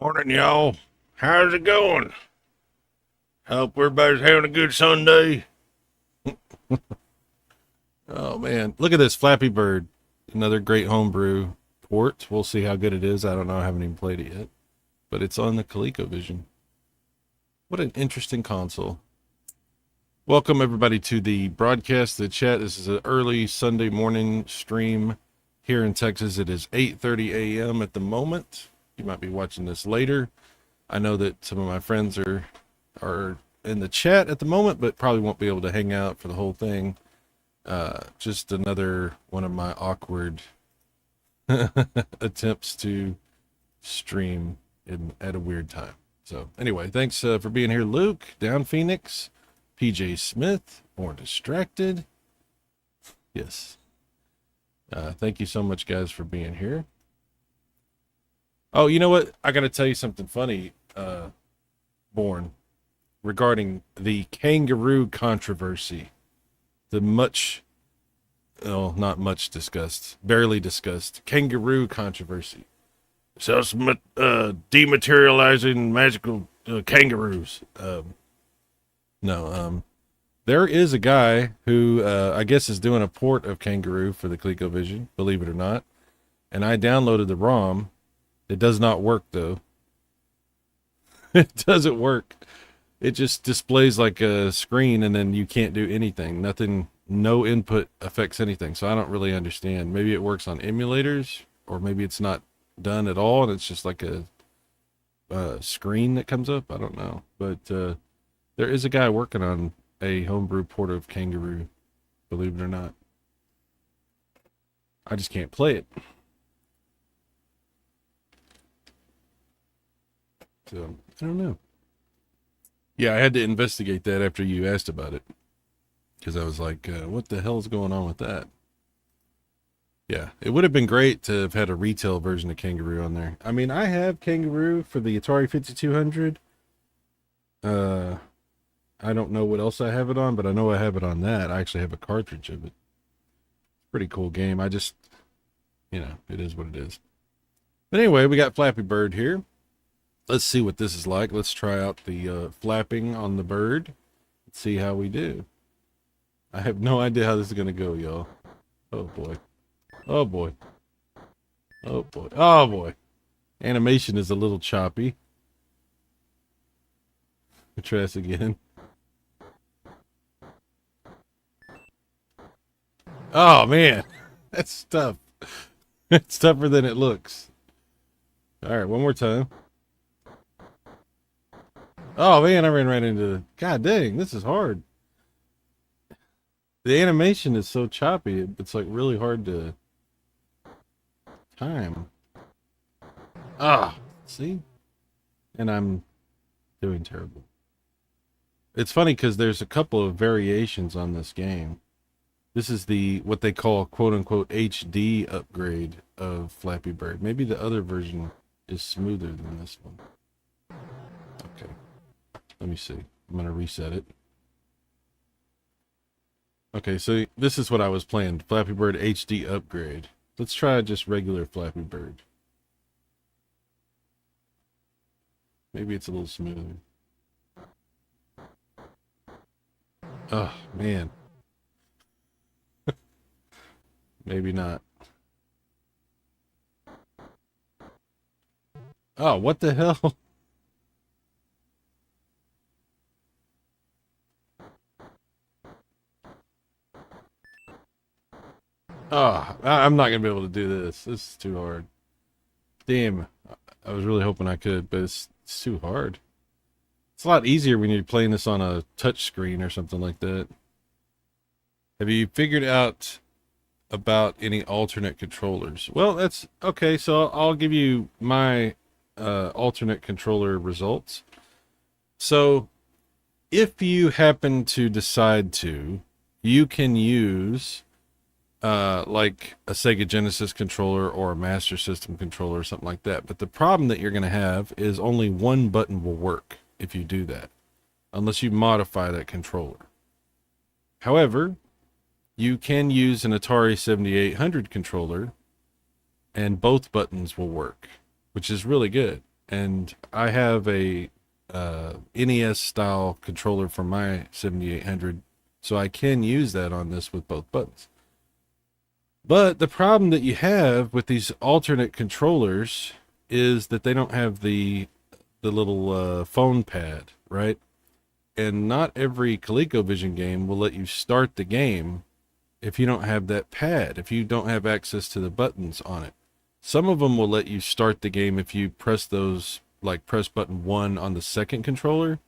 Morning, y'all. How's it going? Hope everybody's having a good Sunday. Oh, man. Look at this Flappy Bird. Another great homebrew port. We'll see how good it is. I don't know. I haven't even played it yet. But it's on the Colecovision. What an interesting console. Welcome, everybody, to the broadcast, the chat. This is an early Sunday morning stream here in Texas. It is 8:30 a.m. at the moment. You might be watching this later. I know that some of my friends are in the chat at the moment, but probably won't be able to hang out for the whole thing. Just another one of my awkward attempts to stream at a weird time. So anyway, thanks for being here, Luke, Down Phoenix, PJ Smith, Born Distracted. Yes. Thank you so much, guys, for being here. Oh, you know what? I got to tell you something funny, Born, regarding the kangaroo controversy. The not much discussed, barely discussed kangaroo controversy. So some dematerializing magical kangaroos. There is a guy who I guess is doing a port of Kangaroo for the ColecoVision, believe it or not. And I downloaded the ROM. It does not work, though. It doesn't work. It just displays like a screen, and then you can't do anything. Nothing, no input affects anything. So I don't really understand. Maybe it works on emulators, or maybe it's not done at all, and it's just like a screen that comes up. I don't know. But there is a guy working on a homebrew port of Kangaroo, believe it or not. I just can't play it. So, I don't know. Yeah, I had to investigate that after you asked about it. Because I was like, what the hell is going on with that? Yeah, it would have been great to have had a retail version of Kangaroo on there. I mean, I have Kangaroo for the Atari 5200. I don't know what else I have it on, but I know I have it on that. I actually have a cartridge of it. Pretty cool game. I just, it is what it is. But anyway, we got Flappy Bird here. Let's see what this is like. Let's try out the flapping on the bird. Let's see how we do. I have no idea how this is going to go, y'all. Oh, boy. Oh, boy. Oh, boy. Oh, boy. Animation is a little choppy. Let's try this again. Oh, man. That's tough. It's tougher than it looks. All right, one more time. Oh man, I ran right into the. God dang, this is hard. The animation is so choppy. It's like really hard to time. Ah, see, and I'm doing terrible. It's funny because there's a couple of variations on this game. This is the what they call quote unquote HD upgrade of Flappy Bird. Maybe the other version is smoother than this one. Okay, let me see. I'm gonna reset it. Okay, so this is what I was playing. Flappy Bird HD upgrade. Let's try just regular Flappy Bird. Maybe it's a little smoother. Oh, man. Maybe not. Oh, what the hell? Oh, I'm not going to be able to do this. This is too hard. Damn. I was really hoping I could, but it's too hard. It's a lot easier when you're playing this on a touch screen or something like that. Have you figured out about any alternate controllers? Well, that's okay. So I'll give you my alternate controller results. So if you happen to decide to, you can use like a Sega Genesis controller or a Master System controller or something like that. But the problem that you're going to have is only one button will work if you do that, unless you modify that controller. However, you can use an Atari 7800 controller and both buttons will work, which is really good. And I have a NES style controller for my 7800, so I can use that on this with both buttons. But the problem that you have with these alternate controllers is that they don't have the little phone pad, right? And not every ColecoVision game will let you start the game if you don't have that pad, if you don't have access to the buttons on it. Some of them will let you start the game if you press those, like press button 1 on the second controller,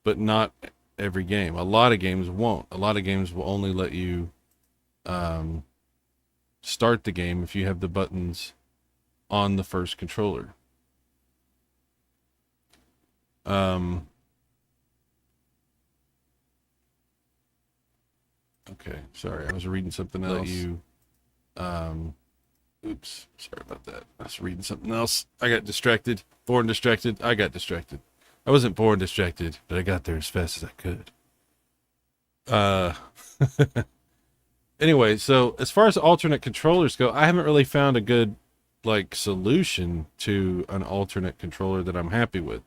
but not every game. A lot of games won't. A lot of games will only let you start the game if you have the buttons on the first controller. Okay, sorry, I was reading something else. Oops, sorry about that. I was reading something else. I got distracted. Born distracted. I got distracted. I wasn't born distracted, but I got there as fast as I could. Anyway, so as far as alternate controllers go, I haven't really found a good like solution to an alternate controller that I'm happy with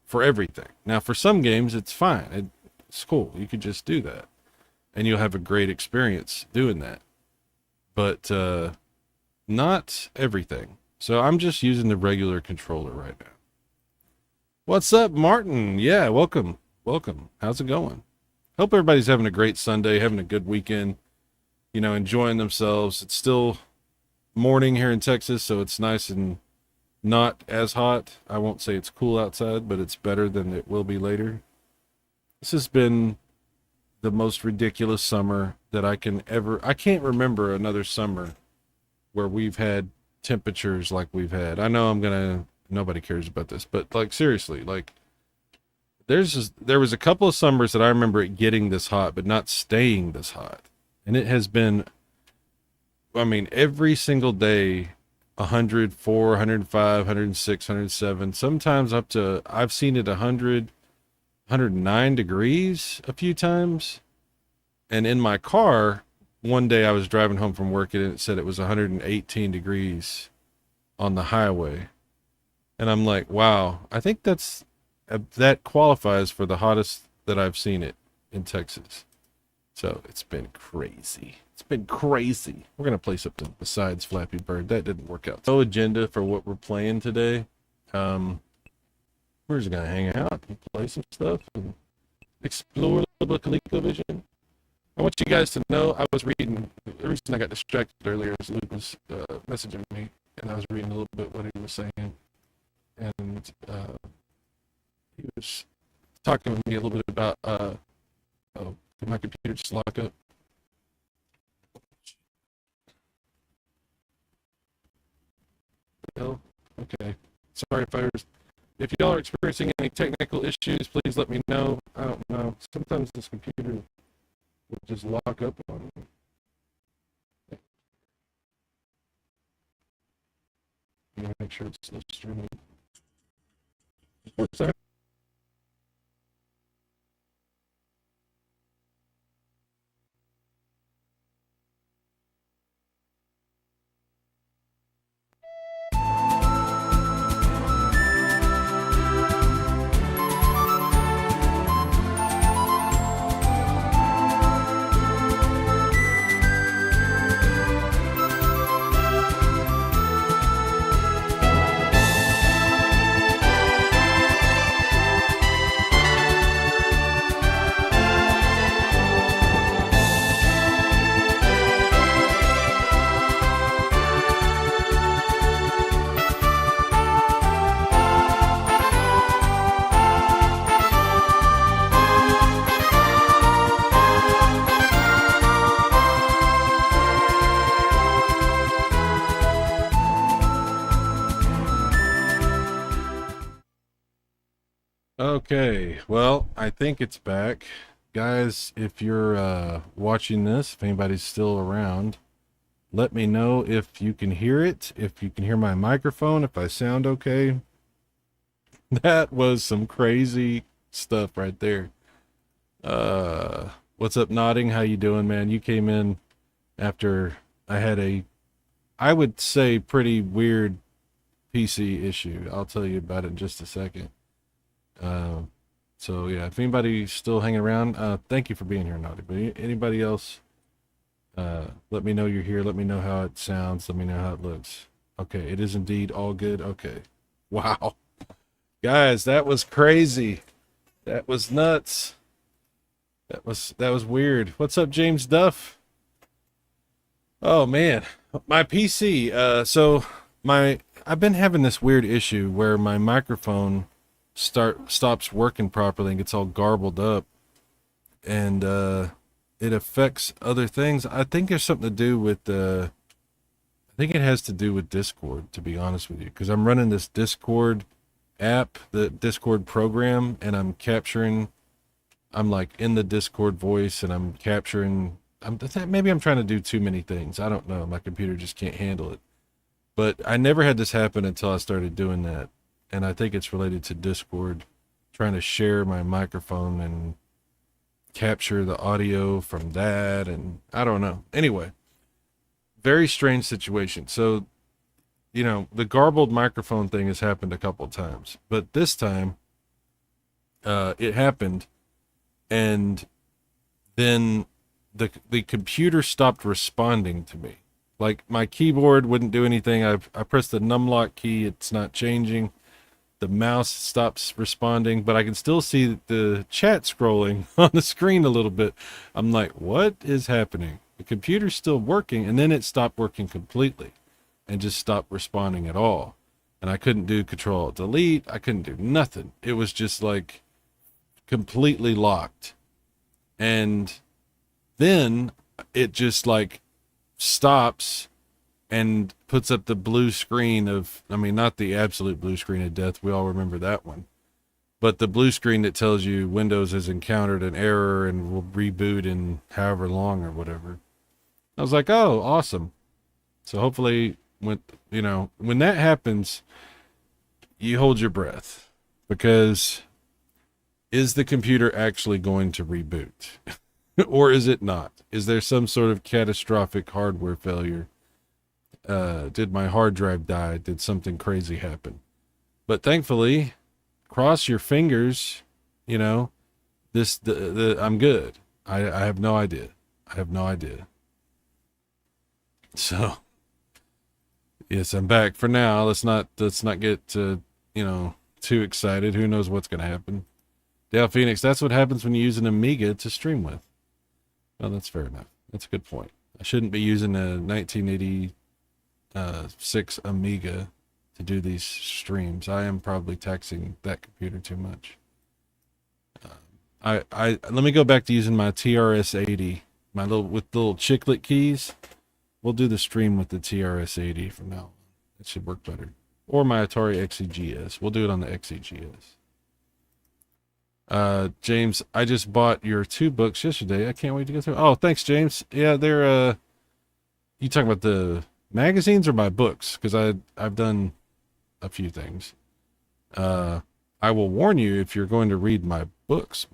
for everything. Now, for some games, it's fine. It's cool. You could just do that, and you'll have a great experience doing that. But not everything. So I'm just using the regular controller right now. What's up, Martin? Yeah, welcome. Welcome. How's it going? Hope everybody's having a great Sunday, having a good weekend, you know, enjoying themselves. It's still morning here in Texas, so it's nice and not as hot. I won't say it's cool outside, but it's better than it will be later. This has been the most ridiculous summer that I can't remember another summer where we've had temperatures like we've had. I know nobody cares about this, but like seriously, like there was a couple of summers that I remember it getting this hot, but not staying this hot. And it has been, I mean, every single day, 104, 105, 106, 107, sometimes up to, I've seen it 100, 109 degrees a few times. And in my car, one day I was driving home from work and it said it was 118 degrees on the highway. And I'm like, wow, I think that qualifies for the hottest that I've seen it in Texas. So it's been crazy. It's been crazy. We're going to play something besides Flappy Bird. That didn't work out. No agenda for what we're playing today. We're just going to hang out and play some stuff and explore a little bit of ColecoVision. I want you guys to know I was reading. The reason I got distracted earlier is Luke was messaging me, and I was reading a little bit what he was saying. And he was talking with me a little bit about, oh, did my computer just lock up? Hell, okay. Sorry, folks. If y'all are experiencing any technical issues, please let me know. I don't know. Sometimes this computer will just lock up on me. Make sure it's still streaming. Sorry. Okay, well, I think it's back. Guys, if you're watching this, if anybody's still around, let me know if you can hear it, if you can hear my microphone, if I sound okay. That was some crazy stuff right there. What's up, Nodding? How you doing, man? You came in after I had a, I would say, pretty weird PC issue. I'll tell you about it in just a second. So yeah, if anybody's still hanging around, thank you for being here, Naughty. But anybody else, let me know you're here. Let me know how it sounds. Let me know how it looks. Okay, it is indeed all good. Okay. Wow. Guys, that was crazy. That was nuts. That was weird. What's up, James Duff? Oh man, my PC. I've been having this weird issue where my microphone stops working properly and gets all garbled up, and it affects other things. I think there's something to do with I think it has to do with Discord, to be honest with you, because I'm running this Discord app, the Discord program, and I'm like in the Discord voice, and I'm capturing, maybe I'm trying to do too many things. I don't know. My computer just can't handle it. But I never had this happen until I started doing that. And I think it's related to Discord, trying to share my microphone and capture the audio from that. And I don't know. Anyway, very strange situation. So, the garbled microphone thing has happened a couple times, but this time it happened. And then the computer stopped responding to me. Like, my keyboard wouldn't do anything. I pressed the numlock key. It's not changing. The mouse stops responding, but I can still see the chat scrolling on the screen a little bit. I'm like, what is happening? The computer's still working, and then it stopped working completely and just stopped responding at all. And I couldn't do Control-Delete. I couldn't do nothing. It was just like completely locked. And then it just like stops and puts up the blue screen of, not the absolute blue screen of death. We all remember that one. But the blue screen that tells you Windows has encountered an error and will reboot in however long or whatever. I was like, oh, awesome. So hopefully when that happens, you hold your breath, because is the computer actually going to reboot? Or is it not? Is there some sort of catastrophic hardware failure? Did my hard drive die? Did something crazy happen? But thankfully, cross your fingers, I'm good. I have no idea. I have no idea. So, yes, I'm back for now. Let's not get too excited. Who knows what's going to happen? Dale Phoenix, that's what happens when you use an Amiga to stream with. Well, that's fair enough. That's a good point. I shouldn't be using a 1986 Amiga to do these streams. I am probably taxing that computer too much. I let me go back to using my TRS-80, my little with the little chiclet keys. We'll do the stream with the TRS-80 from now on. It should work better. Or my Atari XEGS. We'll do it on the XEGS. James, I just bought your 2 books yesterday. I can't wait to go through. Oh, thanks, James. Yeah, they're you talking about the magazines or my books? Because I've done a few things. I will warn you if you're going to read my books,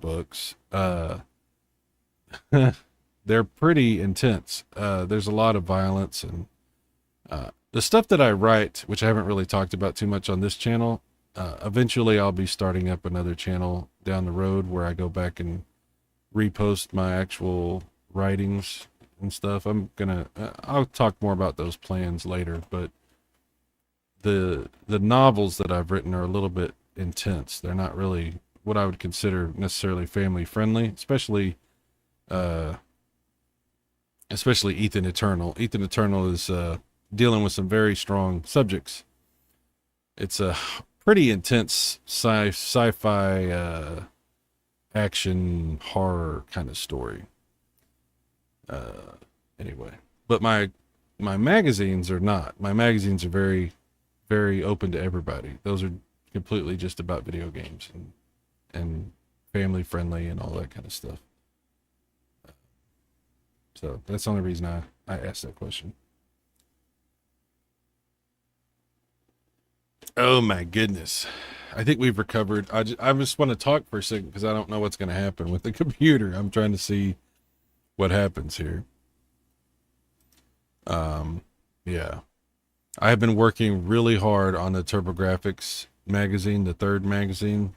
they're pretty intense. There's a lot of violence and the stuff that I write, which I haven't really talked about too much on this channel. Eventually I'll be starting up another channel down the road where I go back and repost my actual writings and stuff. I'll talk more about those plans later, but the novels that I've written are a little bit intense. They're not really what I would consider necessarily family friendly, especially Ethan Eternal. Ethan Eternal is dealing with some very strong subjects. It's a pretty intense sci-fi action horror kind of story. Anyway, but my magazines are not. My magazines are very, very open to everybody. Those are completely just about video games and family friendly and all that kind of stuff. So that's the only reason I asked that question. Oh my goodness. I think we've recovered. I just want to talk for a second because I don't know what's going to happen with the computer. I'm trying to see what happens here. Yeah. I have been working really hard on the TurboGrafx magazine, the 3rd magazine.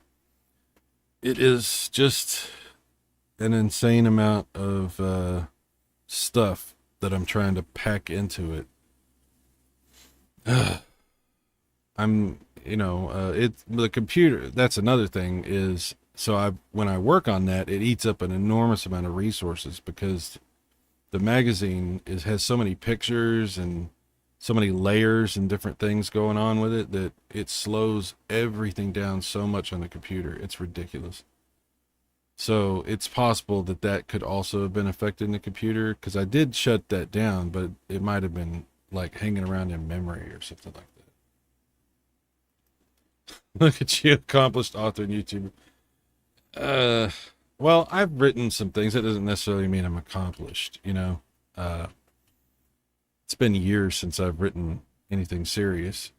It is just an insane amount of stuff that I'm trying to pack into it. It's the computer. That's another thing is, when I work on that, it eats up an enormous amount of resources because the magazine has so many pictures and so many layers and different things going on with it that it slows everything down so much on the computer. It's ridiculous. So it's possible that could also have been affecting the computer because I did shut that down, but it might have been like hanging around in memory or something like that. Look at you, accomplished author and YouTuber. Well, I've written some things. That doesn't necessarily mean I'm accomplished, It's been years since I've written anything serious.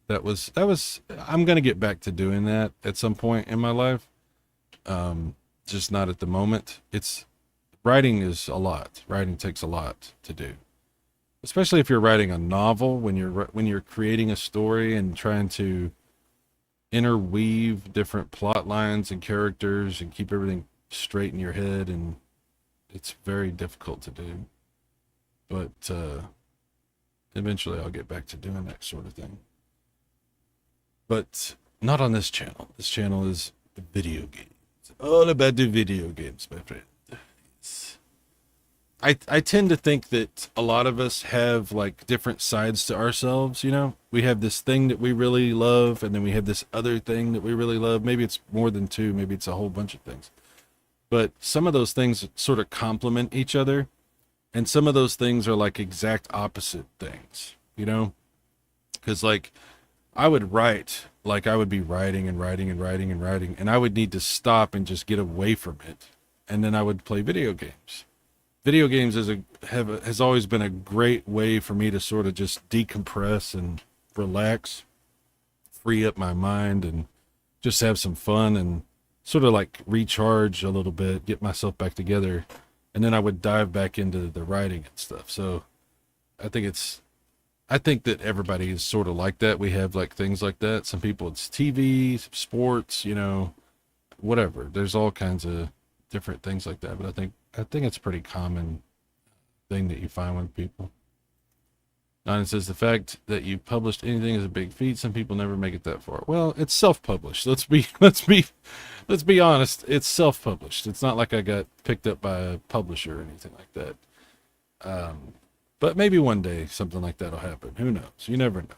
That was, I'm going to get back to doing that at some point in my life. Just not at the moment. Writing is a lot. Writing takes a lot to do, especially if you're writing a novel, when you're creating a story and trying to interweave different plot lines and characters and keep everything straight in your head. And it's very difficult to do, but, eventually I'll get back to doing that sort of thing, but not on this channel. This channel is video games. All about the video games, my friend. I tend to think that a lot of us have like different sides to ourselves, We have this thing that we really love, and then we have this other thing that we really love. Maybe it's more than two, maybe it's a whole bunch of things. But some of those things sort of complement each other, and some of those things are like exact opposite things, Because like I would write, like I would be writing and writing and writing and writing, and I would need to stop and just get away from it. And then I would play video games. Video games has always been a great way for me to sort of just decompress and relax, free up my mind, and just have some fun and sort of like recharge a little bit, get myself back together. And then I would dive back into the writing and stuff. So I think that everybody is sort of like that. We have like things like that. Some people it's TV, sports, whatever. There's all kinds of different things like that. But I think it's a pretty common thing that you find with people. Nine says the fact that you published anything is a big feat. Some people never make it that far. Well, it's self-published. Let's be honest. It's self-published. It's not like I got picked up by a publisher or anything like that. But maybe one day something like that will happen. Who knows? You never know.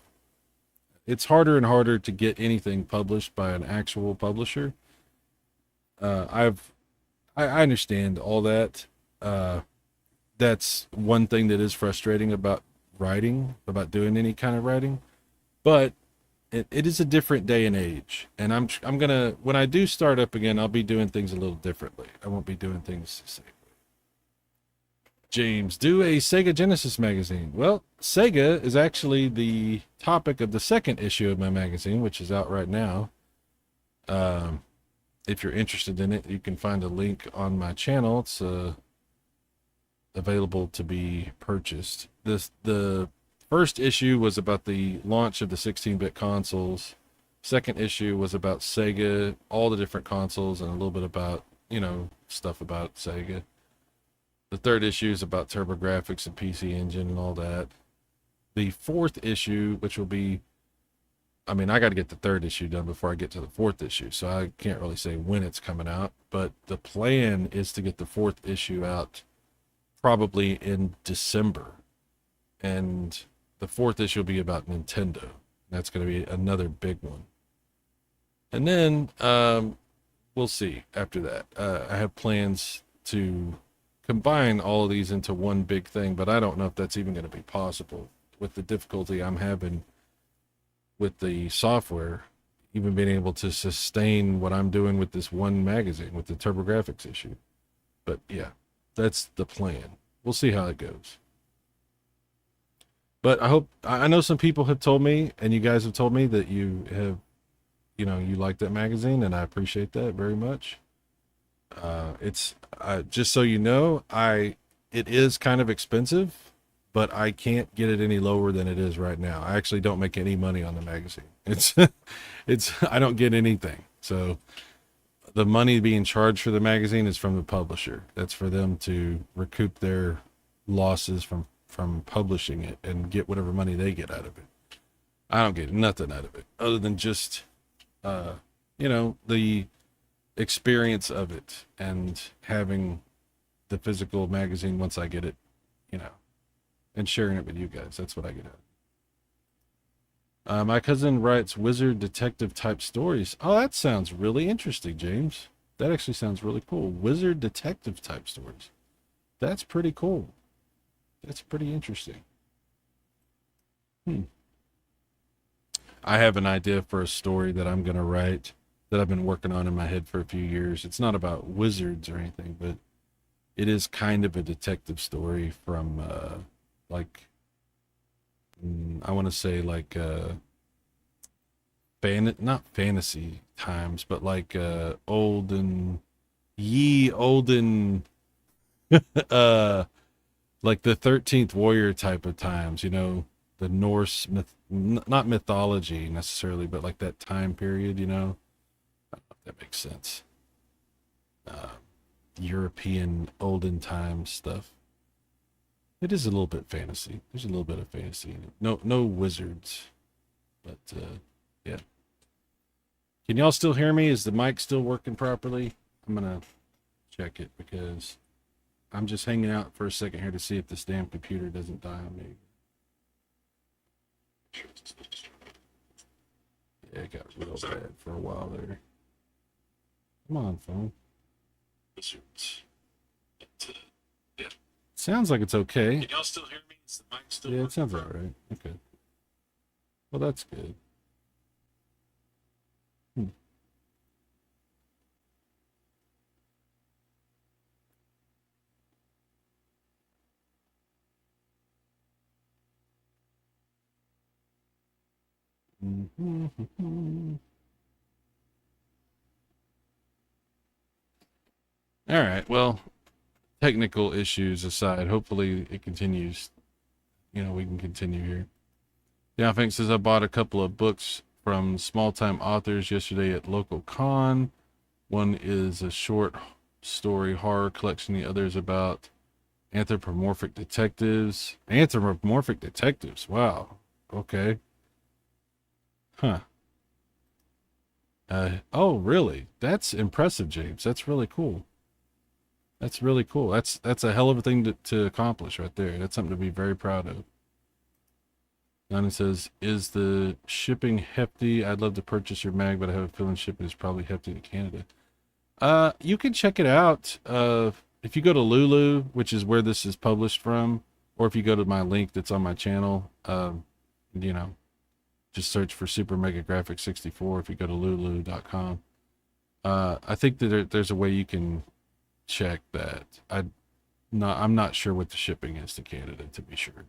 It's harder and harder to get anything published by an actual publisher. I understand all that. Uh, that's one thing that is frustrating about writing, about doing any kind of writing. But it is a different day and age, and I'm gonna, when I do start up again, I'll be doing things a little differently. I won't be doing things the same. James, do a Sega Genesis magazine. Well, Sega is actually the topic of the second issue of my magazine, which is out right now. Um, if you're interested in it, you can find a link on my channel. It's available to be purchased. The first issue was about the launch of the 16-bit consoles. Second issue was about Sega, all the different consoles, and a little bit about, stuff about Sega. The third issue is about TurboGrafx and PC Engine and all that. The fourth issue, which will be, I mean, I got to get the third issue done before I get to the fourth issue, so I can't really say when it's coming out, but the plan is to get the fourth issue out probably in December. And the fourth issue will be about Nintendo. That's going to be another big one. And then we'll see after that. I have plans to combine all of these into one big thing, but I don't know if that's even going to be possible with the difficulty I'm having with the software, even being able to sustain what I'm doing with this one magazine, with the TurboGrafx issue. But yeah, that's the plan. We'll see how it goes. But I know some people have told me, and you guys have told me that you have, you like that magazine, and I appreciate that very much. It's just so you know, it is kind of expensive, but I can't get it any lower than it is right now. I actually don't make any money on the magazine. I don't get anything. So the money being charged for the magazine is from the publisher. That's for them to recoup their losses from publishing it and get whatever money they get out of it. I don't get nothing out of it other than just, the experience of it and having the physical magazine once I get it, and sharing it with you guys. That's what I get out of it. My cousin writes wizard detective type stories. Oh, that sounds really interesting, James. That actually sounds really cool. Wizard detective type stories. That's pretty cool. That's pretty interesting. I have an idea for a story that I'm going to write that I've been working on in my head for a few years. It's not about wizards or anything, but it is kind of a detective story from, I want to say not fantasy times, but olden, like the 13th warrior type of times, the Norse not mythology necessarily, but like that time period, I don't know if that makes sense. Uh, European olden times stuff. It is a little bit fantasy. There's a little bit of fantasy in it. No wizards, but yeah. Can y'all still hear me? Is the mic still working properly? I'm gonna check it because I'm just hanging out for a second here to see if this damn computer doesn't die on me. Yeah, it got real bad for a while there. Come on, phone. Yeah. Sounds like it's okay. Can y'all still hear me? Is the mic still working? Yeah, it sounds all right. Okay. Well, that's good. All right. Well, technical issues aside, hopefully it continues. We can continue here. Yeah, I think says I bought a couple of books from small time authors yesterday at local con. One is a short story horror collection. The other is about anthropomorphic detectives. Anthropomorphic detectives. Wow. Okay. Huh. Oh, really? That's impressive, James. That's really cool. That's really cool. That's a hell of a thing to accomplish right there. That's something to be very proud of. Nani says, is the shipping hefty? I'd love to purchase your mag, but I have a feeling shipping is probably hefty to Canada. You can check it out. If you go to Lulu, which is where this is published from, or if you go to my link that's on my channel, you know, just search for Super Mega Grafx 64 if you go to lulu.com. I think that there's a way you can check that. I'm not sure what the shipping is to Canada, to be sure.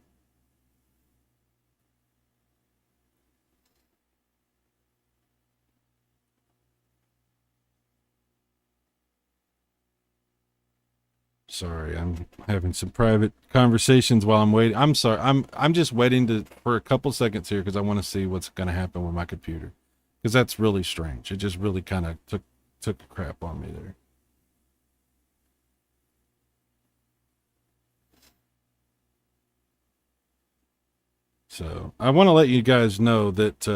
Sorry, I'm having some private conversations while I'm waiting. I'm sorry. I'm just waiting for a couple seconds here because I want to see what's going to happen with my computer. Because that's really strange. It just really kind of took a crap on me there. So I want to let you guys know that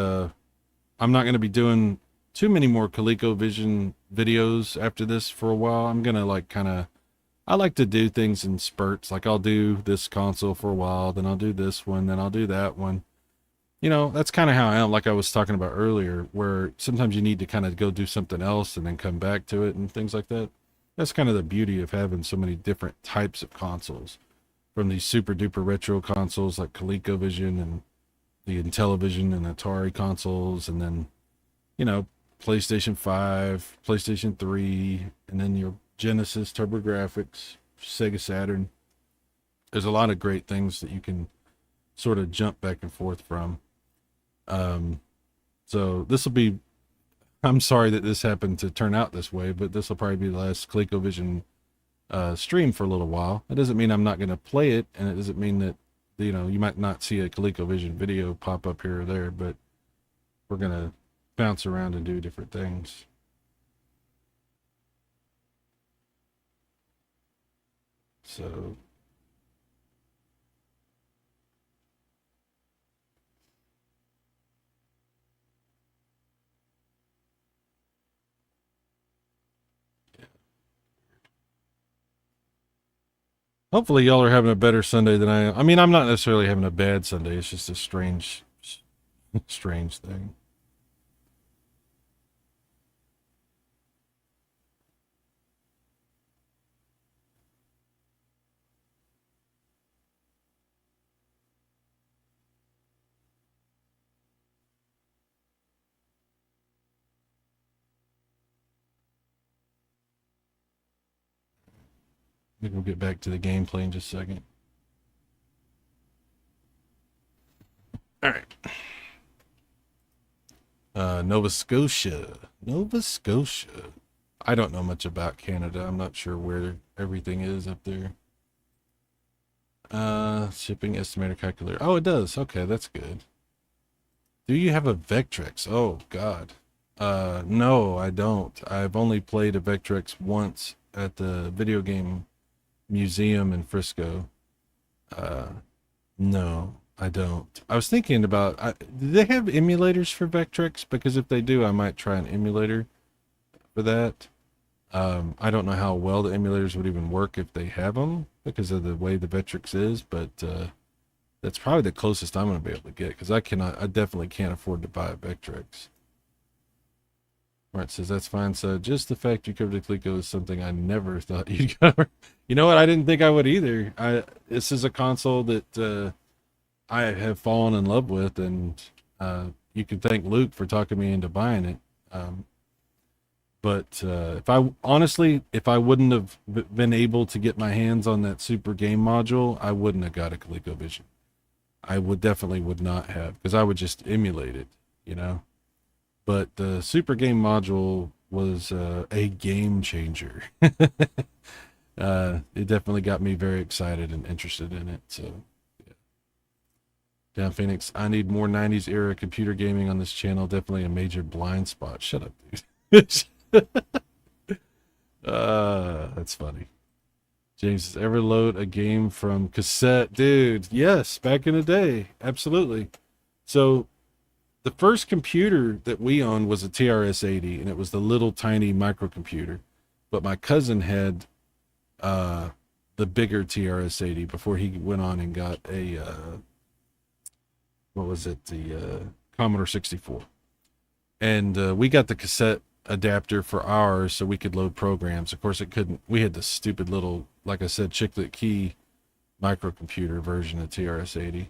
I'm not going to be doing too many more ColecoVision videos after this for a while. I'm going to like kind of, I like to do things in spurts. Like I'll do this console for a while, then I'll do this one, then I'll do that one. You know, that's kind of how I am, like I was talking about earlier, where sometimes you need to kind of go do something else and then come back to it and things like that. That's kind of the beauty of having so many different types of consoles, from these super duper retro consoles like ColecoVision and the Intellivision and Atari consoles, and then, you know, PlayStation 5, PlayStation 3, and then your Genesis, TurboGrafx, Sega Saturn. There's a lot of great things that you can sort of jump back and forth from. Um, so this will be, I'm sorry that this happened to turn out this way, but this will probably be the last ColecoVision stream for a little while. It doesn't mean I'm not going to play it, and it doesn't mean that, you know, you might not see a ColecoVision video pop up here or there, but we're going to bounce around and do different things. So hopefully y'all are having a better Sunday than I am. I mean, I'm not necessarily having a bad Sunday. It's just a strange, strange thing. Maybe we'll get back to the gameplay in just a second. All right. Nova Scotia. Nova Scotia. I don't know much about Canada. I'm not sure where everything is up there. Shipping estimator calculator. Oh, it does. Okay, that's good. Do you have a Vectrex? Oh, God. No, I don't. I've only played a Vectrex once at the video game museum in Frisco. Uh, no, I don't. I was thinking about, do they have emulators for Vectrex? Because if they do, I might try an emulator for that. I don't know how well the emulators would even work if they have them because of the way the Vectrex is, but that's probably the closest I'm going to be able to get because I definitely can't afford to buy a Vectrex. Right, says that's fine. So just the fact you covered the Coleco is something I never thought you'd cover. You know what? I didn't think I would either. This is a console that I have fallen in love with, and you can thank Luke for talking me into buying it. But if I wouldn't have been able to get my hands on that Super Game module, I wouldn't have got a ColecoVision. I definitely would not have, because I would just emulate it, you know. But the Super Game module was a game changer. It definitely got me very excited and interested in it. So, yeah. Down Phoenix, I need more 90s era computer gaming on this channel. Definitely a major blind spot. Shut up, dude. That's funny. James, ever load a game from cassette? Dude, yes, back in the day. Absolutely. So the first computer that we owned was a TRS-80, and it was the little tiny microcomputer. But my cousin had the bigger TRS-80 before he went on and got a what was it? The Commodore 64. And we got the cassette adapter for ours so we could load programs. Of course, it couldn't. We had the stupid little, like I said, chiclet key microcomputer version of TRS-80,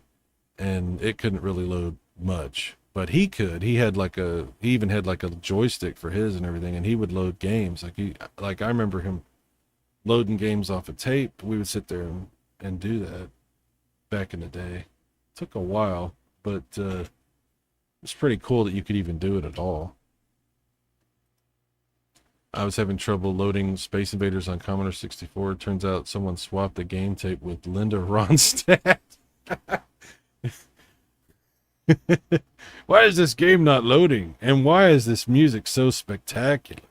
and it couldn't really load much. But he could. He had like a. He even had like a joystick for his and everything, and he would load games. Like I remember him loading games off a tape. We would sit there and do that back in the day. Took a while, but it's pretty cool that you could even do it at all. I was having trouble loading Space Invaders on Commodore 64. Turns out someone swapped the game tape with Linda Ronstadt. Why is this game not loading? And why is this music so spectacular?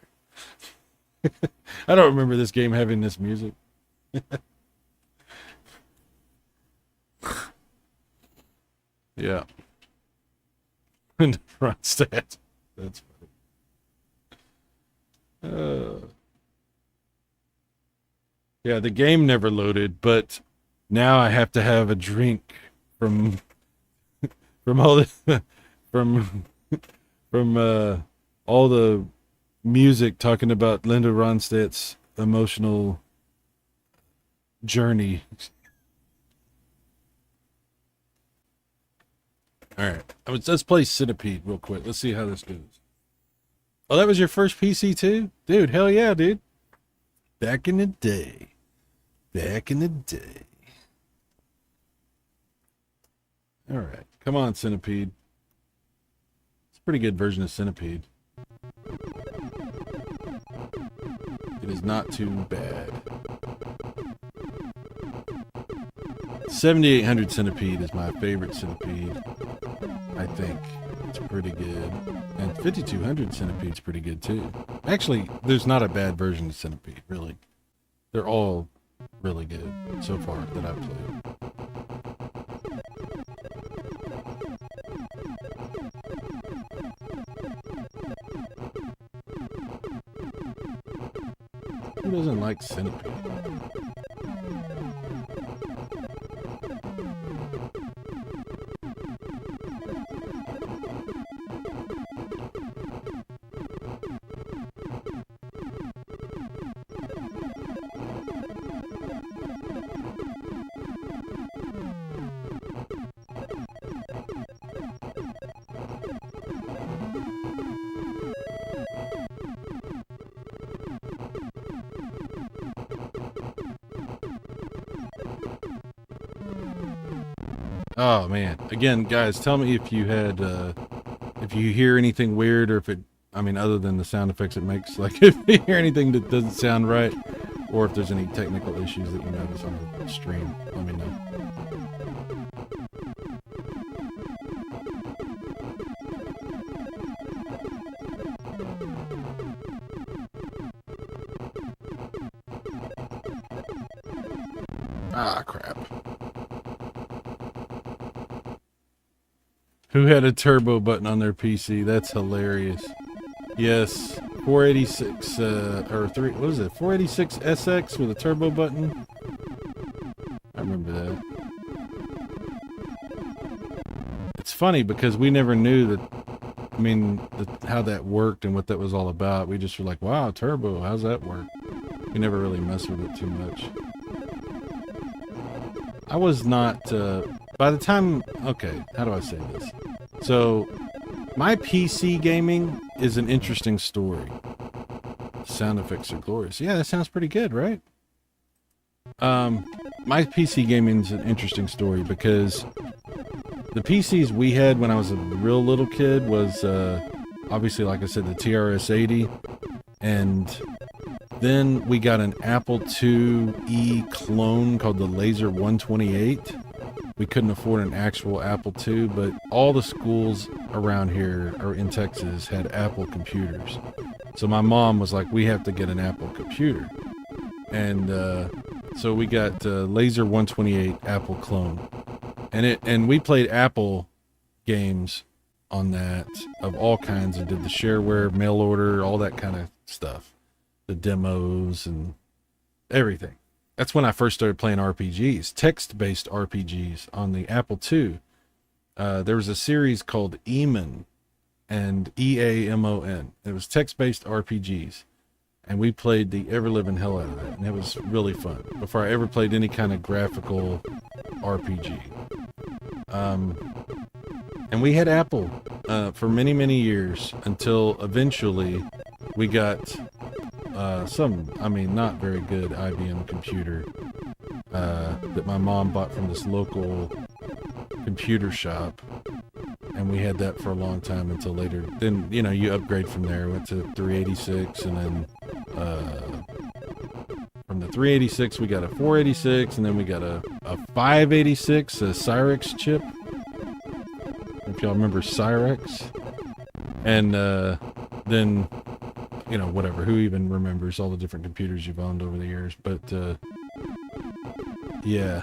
I don't remember this game having this music. Yeah. Linda Ronstadt. That's funny. Yeah, the game never loaded, but now I have to have a drink from all the from all the music talking about Linda Ronstadt's emotional journey. All right, let's play Centipede real quick. Let's see how this goes. Oh, that was your first PC too, dude? Hell yeah, dude! Back in the day. Back in the day. All right. Come on, Centipede. It's a pretty good version of Centipede. It is not too bad. 7800 Centipede is my favorite Centipede. I think it's pretty good. And 5200 Centipede's pretty good too. Actually, there's not a bad version of Centipede, really. They're all really good so far that I've played. Who doesn't like Centipede? Oh man! Again, guys, tell me if you had, if you hear anything weird, or if it, I mean, other than the sound effects it makes, like if you hear anything that doesn't sound right, or if there's any technical issues that you notice on the stream, let me know. Ah, crap. Who had a turbo button on their PC? That's hilarious. Yes, 486, or 3, what is it? 486 SX with a turbo button? I remember that. It's funny because we never knew that, I mean, how that worked and what that was all about. We just were like, wow, turbo, how's that work? We never really messed with it too much. I was not, by the time, okay, how do I say this? So, my PC gaming is an interesting story. Sound effects are glorious. Yeah, that sounds pretty good, right? My PC gaming is an interesting story because the PCs we had when I was a real little kid was, obviously, like I said, the TRS-80, and then we got an Apple IIe clone called the Laser 128. We couldn't afford an actual Apple II, but all the schools around here or in Texas had Apple computers. So my mom was like, we have to get an Apple computer. And so we got Laser 128 Apple clone. And we played Apple games on that of all kinds and did the shareware, mail order, all that kind of stuff. The demos and everything. That's when I first started playing RPGs, text-based RPGs on the Apple II. There was a series called Eamon, and EAMON. It was text-based RPGs, and we played the ever living hell out of it, and it was really fun. Before I ever played any kind of graphical RPG, and we had Apple for many, many years until eventually we got I mean, not very good IBM computer that my mom bought from this local computer shop, and we had that for a long time until later. Then, you know, you upgrade from there. Went to 386, and then from the 386 we got a 486, and then we got a 586, a Cyrus chip. If y'all remember Cyrus. And then, you know, whatever, who even remembers all the different computers you've owned over the years. But yeah,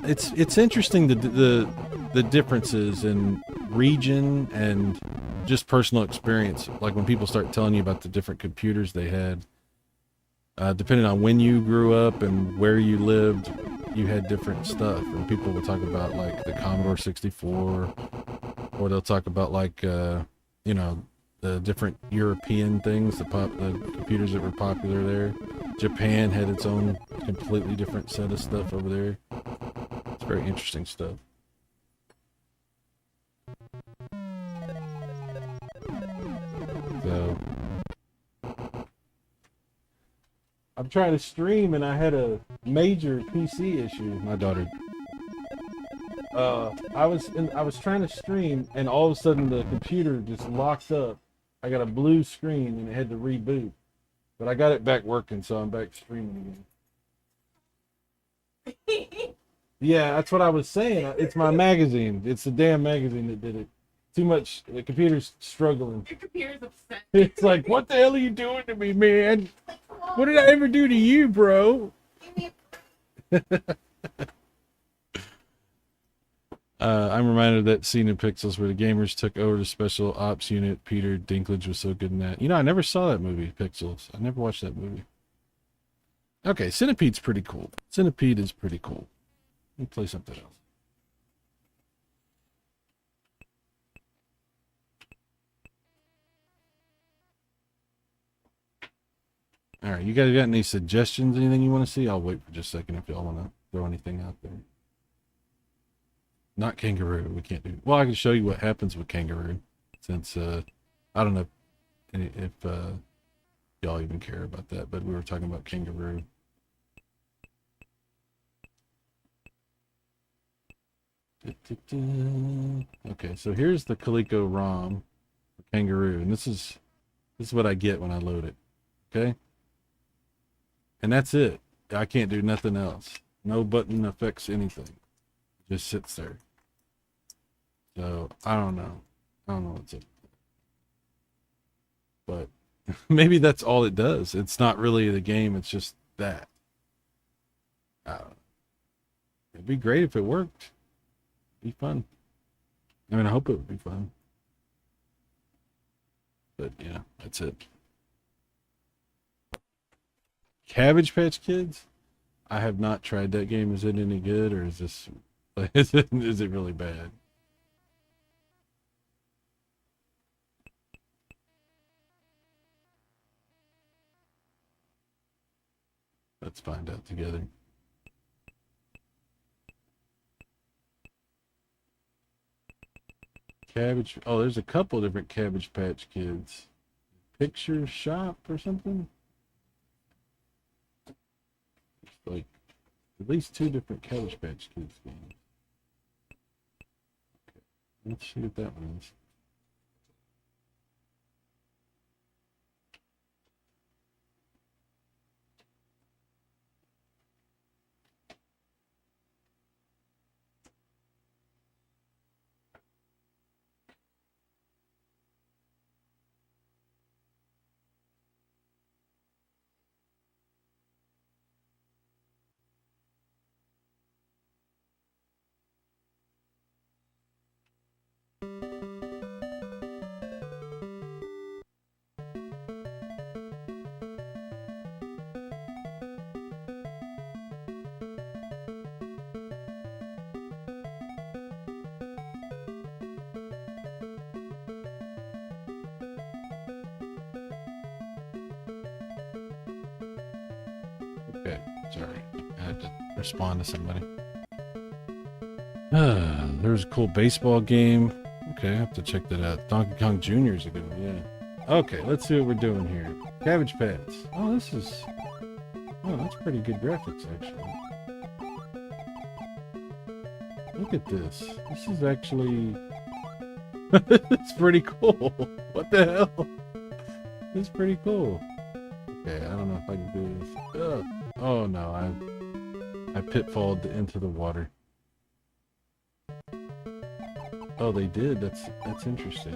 it's interesting the differences in region and just personal experience. Like when people start telling you about the different computers they had, depending on when you grew up and where you lived, you had different stuff. And people will talk about like the Commodore 64, or they'll talk about like you know, the different European things, the computers that were popular there. Japan had its own completely different set of stuff over there. It's very interesting stuff. So I'm trying to stream, and I had a major PC issue. My daughter. I was trying to stream, and all of a sudden the computer just locked up. I got a blue screen, and it had to reboot. But I got it back working, so I'm back streaming again. Yeah, that's what I was saying. It's my magazine. It's the damn magazine that did it. Too much. The computer's struggling. Your computer's upset. It's like, what the hell are you doing to me, man? What did I ever do to you, bro? I'm reminded of that scene in Pixels where the gamers took over the special ops unit. Peter Dinklage was so good in that. You know, I never saw that movie, Pixels. I never watched that movie. Okay, Centipede's pretty cool. Centipede is pretty cool. Let me play something else. All right, you guys got any suggestions, anything you want to see? I'll wait for just a second if y'all want to throw anything out there. Not kangaroo. We can't do. Well, I can show you what happens with kangaroo, since I don't know if y'all even care about that, but we were talking about kangaroo. Okay, so here's the Coleco ROM for kangaroo, and this is what I get when I load it. Okay, and that's it. I can't do nothing else. No button affects anything. It just sits there. So I don't know. I don't know what's up. But maybe that's all it does. It's not really the game. It's just that. It'd be great if it worked. It'd be fun. I mean, I hope it would be fun. But yeah, that's it. Cabbage Patch Kids? I have not tried that game. Is it any good, or is this is it really bad? Let's find out together. Cabbage. Oh, there's a couple different Cabbage Patch Kids. Picture Shop or something? It's like at least 2 different Cabbage Patch Kids games. Okay. Let's see what that one is. Okay, sorry. I had to respond to somebody. There's a cool baseball game. Okay, I have to check that out. Donkey Kong Jr. is a good one, yeah. Okay, let's see what we're doing here. Cabbage Patch. Oh, this is... Oh, that's pretty good graphics, actually. Look at this. This is actually... It's pretty cool. What the hell? It's pretty cool. Okay, I don't know if I can do this. Ugh. Oh no, I pitfalled into the water. Oh, they did. That's interesting.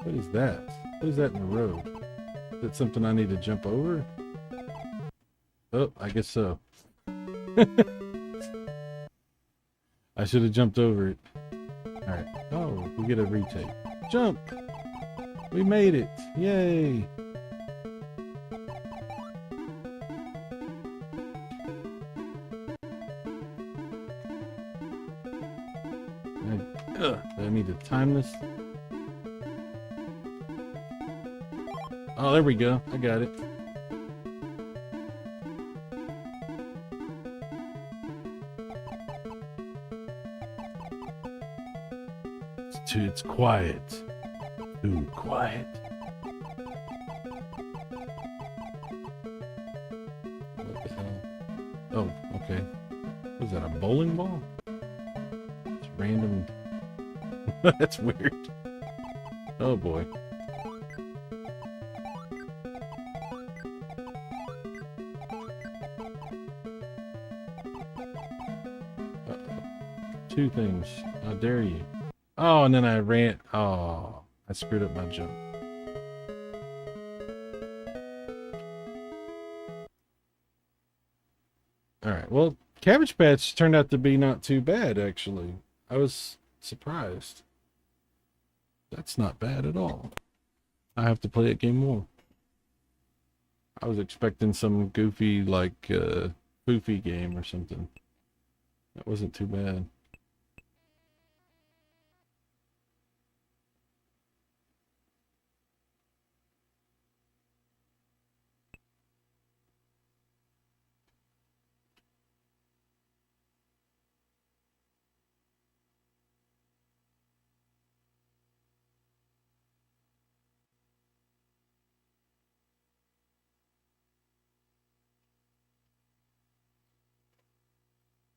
What is that? What is that in the road? Is that something I need to jump over? Oh, I guess so. I should have jumped over it. Alright. Oh, we get a retake. Jump! We made it! Yay! Do I need to time this? Oh, there we go. I got it. It's quiet. Too quiet. What the hell? Oh, okay. Was that a bowling ball? It's random. That's weird. Oh boy. Two things. How dare you? Oh, and then I ran. Oh, I screwed up my jump. Alright, well, Cabbage Patch turned out to be not too bad, actually. I was surprised. That's not bad at all. I have to play that game more. I was expecting some goofy, like, foofy game or something. That wasn't too bad.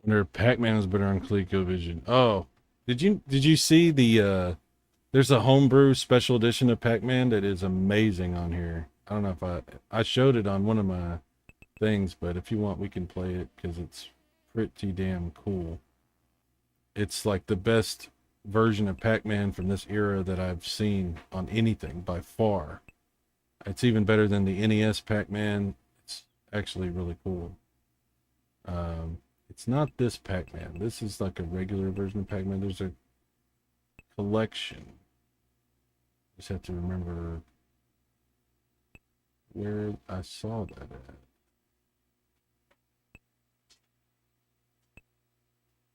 Wonder if Pac-Man was better on Colecovision. Oh, did you see the there's a homebrew special edition of Pac-Man that is amazing on here. I don't know if I showed it on one of my things, but if you want we can play it because it's pretty damn cool. It's like the best version of Pac-Man from this era that I've seen on anything by far. It's even better than the NES Pac-Man. It's actually really cool. It's not this Pac-Man. This is like a regular version of Pac-Man. There's a collection. Just have to remember where I saw that at.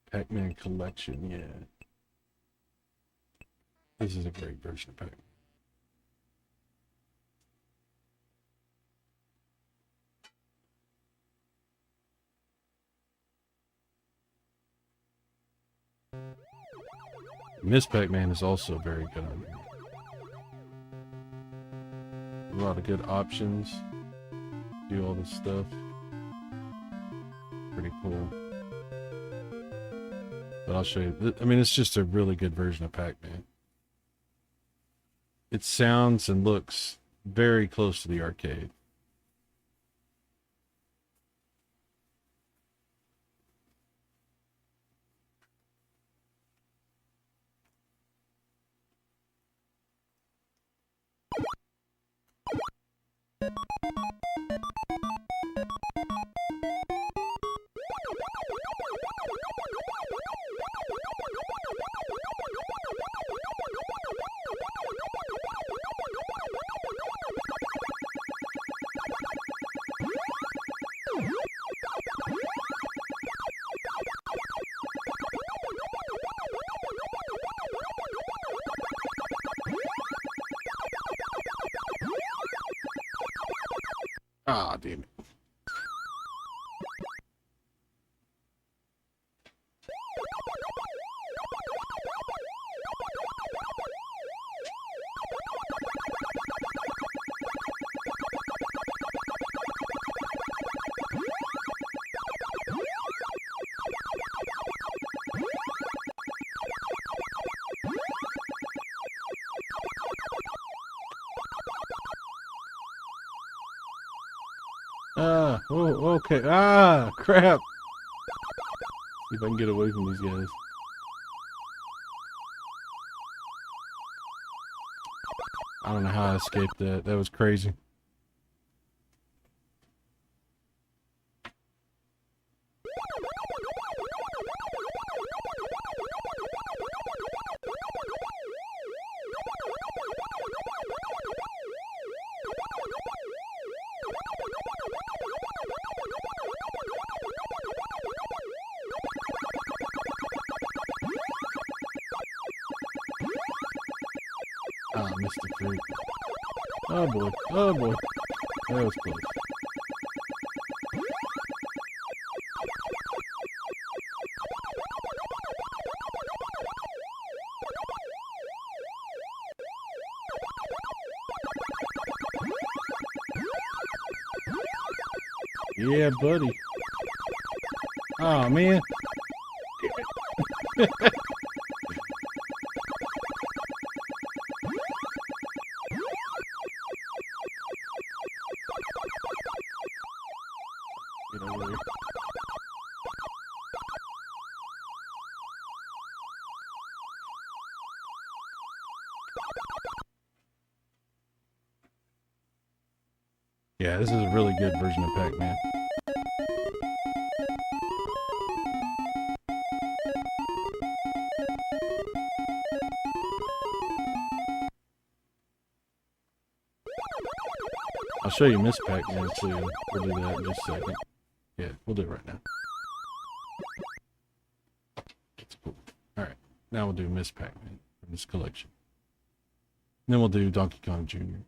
Pac-Man collection, yeah. This is a great version of Pac-Man. Miss Pac-Man is also very good on here. A lot of good options. Do all this stuff. Pretty cool. But I'll show you. I mean, it's just a really good version of Pac-Man. It sounds and looks very close to the arcade. Ah, damn it. Ah, oh, okay. Ah, crap. See if I can get away from these guys. I don't know how I escaped that. That was crazy. Ah, missed the fruit. Oh boy. Oh boy. That was close. Yeah, buddy. Oh man. Get over here. Yeah, this is a really good version of Pac-Man. I'll show you Miss Pac-Man too. We'll do that in just a second. Yeah, we'll do it right now. That's cool. Alright, now we'll do Miss Pac-Man from this collection. And then we'll do Donkey Kong Jr.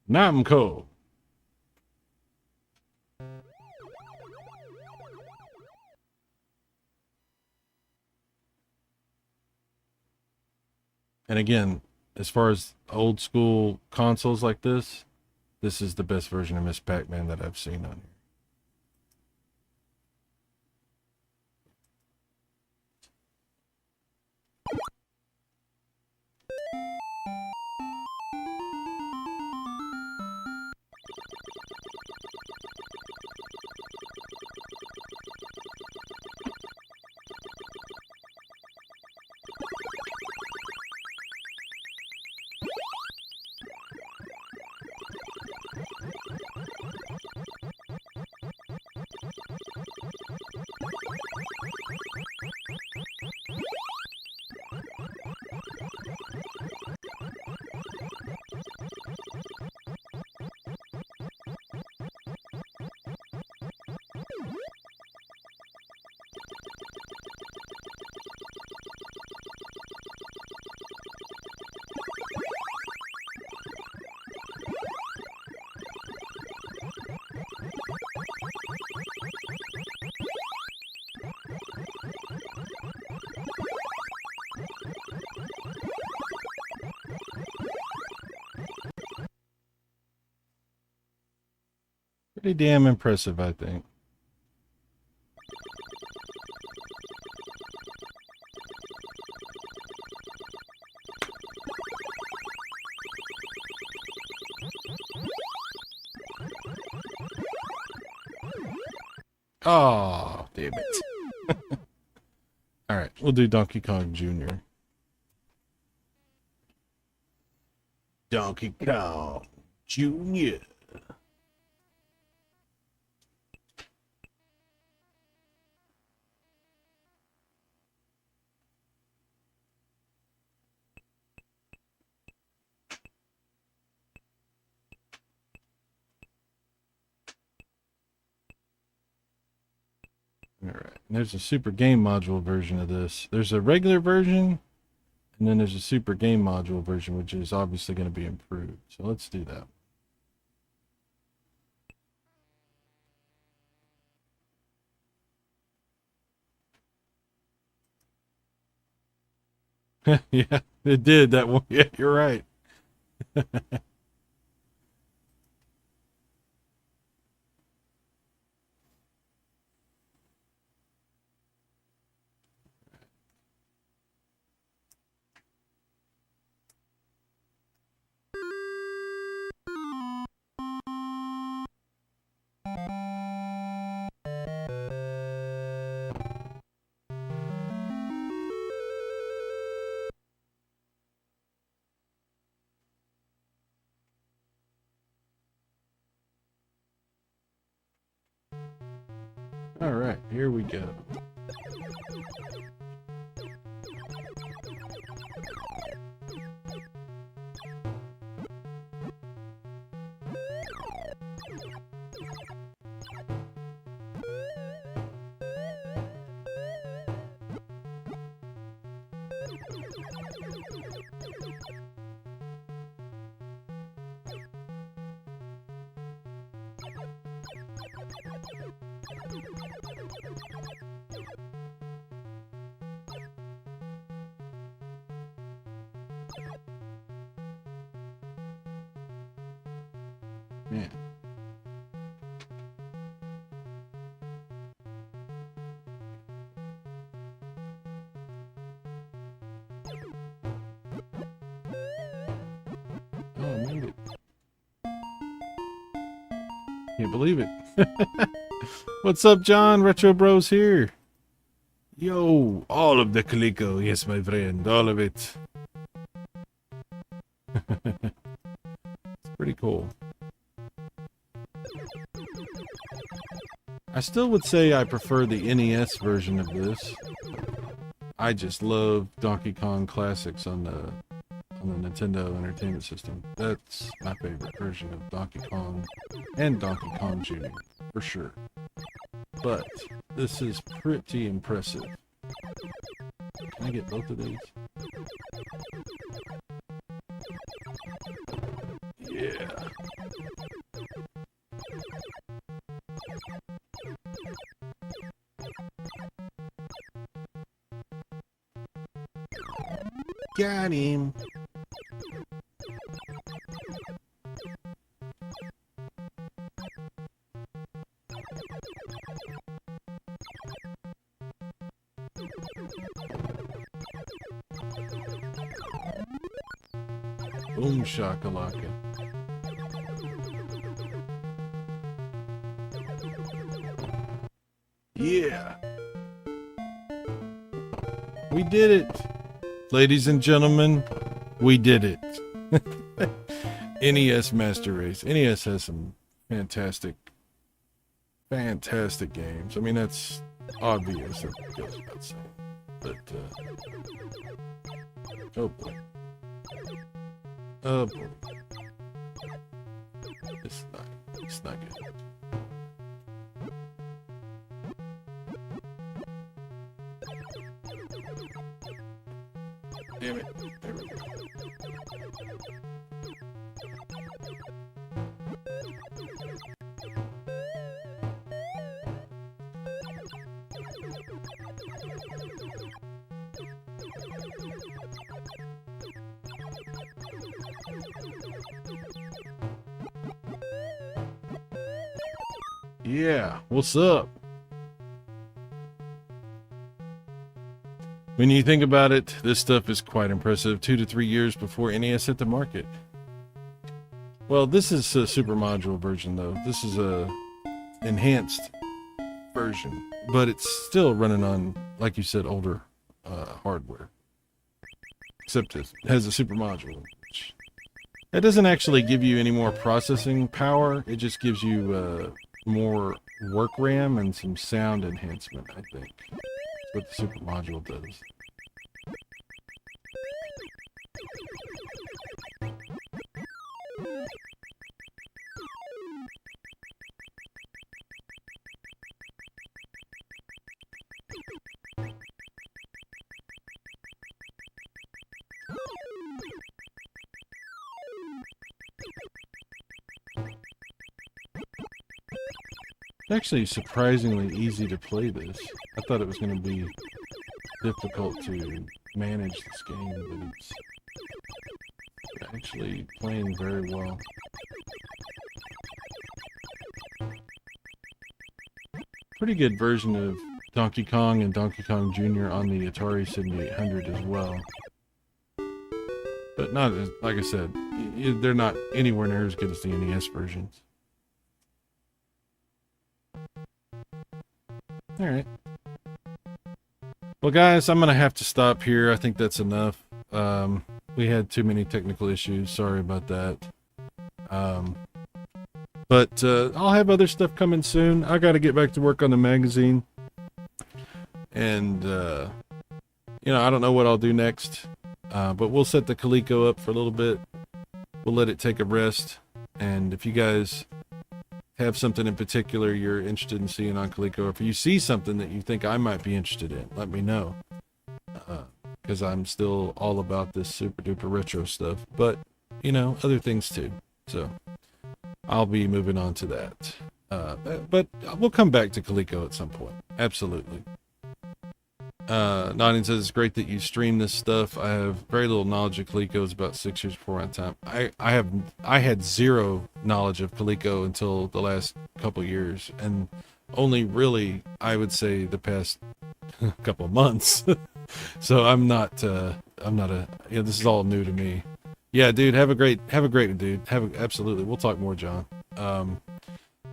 Namco! And again, as far as old school consoles like this is the best version of Miss Pac-Man that I've seen on here. Pretty damn impressive, I think. Oh, damn it. Alright, we'll do Donkey Kong Jr. Donkey Kong Jr. Alright, there's a Super Game Module version of this. There's a regular version, and then there's a Super Game Module version, which is obviously going to be improved. So let's do that. Yeah, it did that one. Yeah, you're right. All right, here we go. Man. Oh, I made it. Can't believe it. What's up, John? Retro Bros here. Yo, all of the Coleco. Yes, my friend, all of it. It's pretty cool. I still would say I prefer the NES version of this. I just love Donkey Kong Classics on the Nintendo Entertainment System. That's my favorite version of Donkey Kong and Donkey Kong Jr. for sure. But this is pretty impressive. Can I get both of these? Yeah. Got him. Boom shakalaka. Yeah. We did it. Ladies and gentlemen, we did it. NES Master Race. NES has some fantastic games. I mean, that's obvious. That goes without saying. But, oh boy. Oh boy. It's not good. Damn it. There we go. Yeah, what's up? When you think about it, this stuff is quite impressive. 2 to 3 years before NES hit the market. Well, this is a super module version, though. This is a enhanced version, but it's still running on, like you said, older hardware. Except it has a super module. It doesn't actually give you any more processing power. It just gives you more work RAM and some sound enhancement, I think. That's what the super module does. It's actually surprisingly easy to play this. I thought it was going to be difficult to manage this game, but it's actually playing very well. Pretty good version of Donkey Kong and Donkey Kong Jr. on the Atari 7800 as well. But not as, like I said, they're not anywhere near as good as the NES versions. Alright. Well, guys, I'm going to have to stop here. I think that's enough. We had too many technical issues. Sorry about that. But I'll have other stuff coming soon. I got to get back to work on the magazine. And, you know, I don't know what I'll do next. But we'll set the Coleco up for a little bit. We'll let it take a rest. And if you guys have something in particular you're interested in seeing on Coleco, or if you see something that you think I might be interested in, let me know. Because I'm still all about this super duper retro stuff. But, you know, other things too. So I'll be moving on to that. But we'll come back to Coleco at some point. Absolutely. Notting says it's great that you stream this stuff. I have very little knowledge of Coleco. It was about 6 years before my time. I had zero knowledge of Coleco until the last couple years, and only really, I would say, the past couple of months. So I'm not a, this is all new to me. Yeah, dude, have a great dude. Absolutely. We'll talk more, John.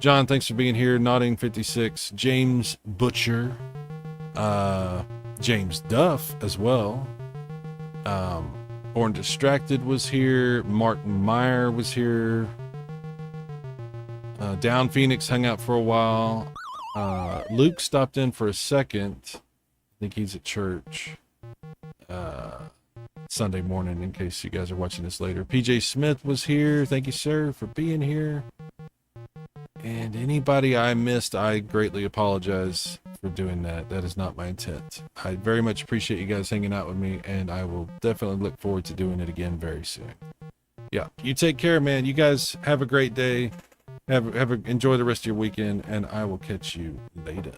John, thanks for being here. Nodding 56, James Butcher, James Duff as well. Born Distracted was here. Martin Meyer was here. Down Phoenix hung out for a while. Luke stopped in for a second. I think he's at church Sunday morning, in case you guys are watching this later. PJ Smith was here. Thank you, sir, for being here. And anybody I missed, I greatly apologize for doing that. That is not my intent. I very much appreciate you guys hanging out with me, and I will definitely look forward to doing it again very soon. Yeah, you take care, man. You guys have a great day. Enjoy the rest of your weekend, and I will catch you later.